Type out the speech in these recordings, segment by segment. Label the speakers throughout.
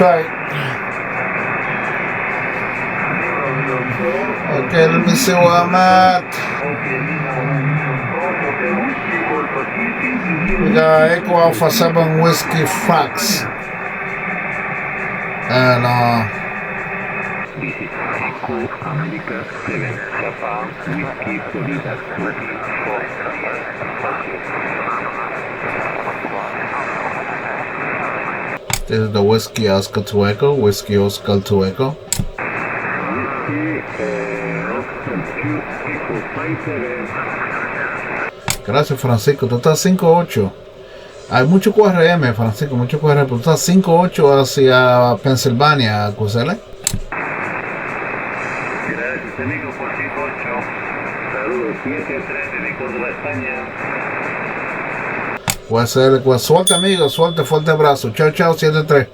Speaker 1: try it. Okay, let me see where I'm at. We got Echo Alpha 7 Whiskey Fox. And
Speaker 2: America 7, Papa, Whiskey, Florida,
Speaker 1: this is the Whiskey Oscar to Echo, Whiskey Oscar to Echo. Gracias, Francisco. Tú estás 5-8. Hay mucho QRM, Francisco, mucho QRM. Tú estás 5-8 hacia Pensilvania, Cusele.
Speaker 2: Gracias, amigo, por 5-8. Saludos, 7-3 de Córdoba, España.
Speaker 1: Pues suerte, amigo, suerte, fuerte abrazo. Chao, chao, 7-3.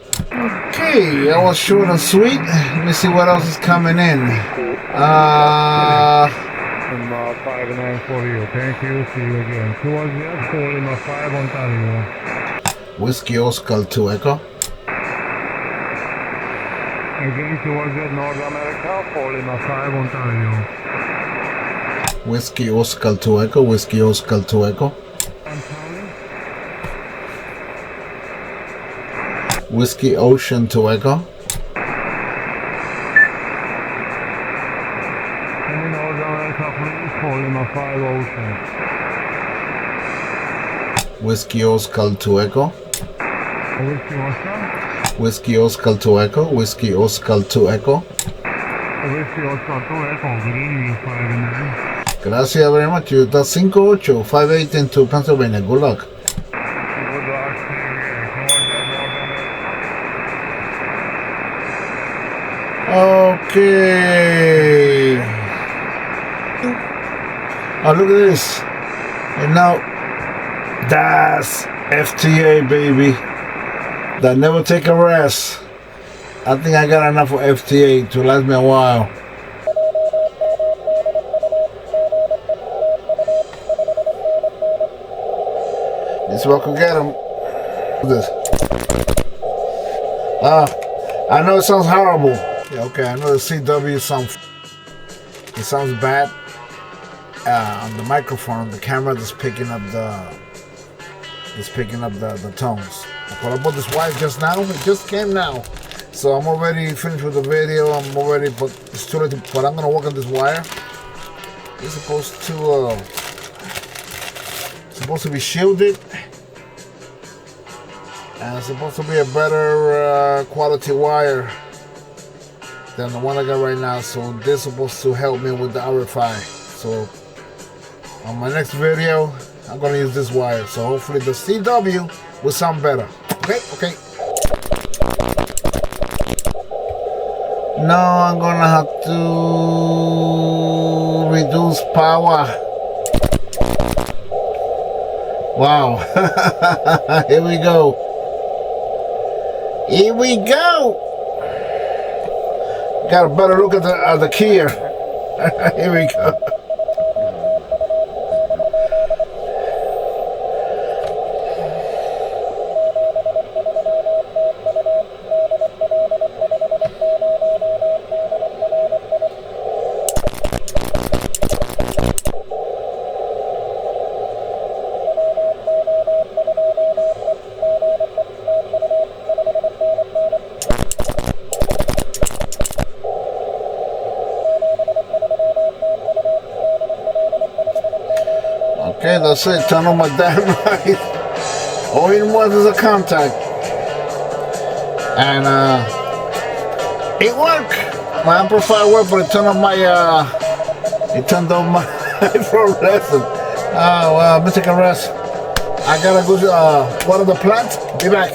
Speaker 1: Okay, that was short and sweet. Let me see what else is coming in.
Speaker 3: From 5-9 for you. Thank you. See you again. 2-0, 4-5 Ontario.
Speaker 1: Whiskey Oscar to Echo.
Speaker 3: Again, 2-0 North America, 4-5 Ontario.
Speaker 1: Whiskey Oscar to Echo, Whiskey Oscar to Echo. Whiskey Ocean to Echo.
Speaker 3: North America, please, 4-5 Ocean.
Speaker 1: Whiskey Oscar to Echo.
Speaker 3: Whiskey Oscar.
Speaker 1: Whiskey Oscar to Echo, Whiskey Oscar to Echo.
Speaker 3: Whiskey Oscar to Echo, good evening, 5-9.
Speaker 1: Gracias very much. You got 5-8, 5-8 into Pennsylvania. Good luck.
Speaker 3: Good luck.
Speaker 1: Okay. Oh, look at this. And now, that's FTA, baby. That never take a rest. I think I got enough of FTA to last me a while. This is what I could get him. This. I know it sounds horrible. Yeah, okay, I know the CW sounds. It sounds bad on the microphone. The camera is picking up the tones. But I bought this wire just now. It just came now, so I'm already finished with the video. I'm already, but it's too late. But I'm gonna work on this wire. It's supposed to be shielded, and it's supposed to be a better quality wire than the one I got right now. So this is supposed to help me with the RFI. So on my next video, I'm gonna use this wire. So hopefully the CW will sound better. Okay. Now I'm gonna have to reduce power. Wow. Here we go. Got a better look at the key here. Here we go. Okay, that's it. Turn on my dynamite. All it was is a contact. And it worked. My amplifier worked, but it turned on my fluorescent. Oh well, I'm gonna take a rest. I gotta go water the plant. Be back.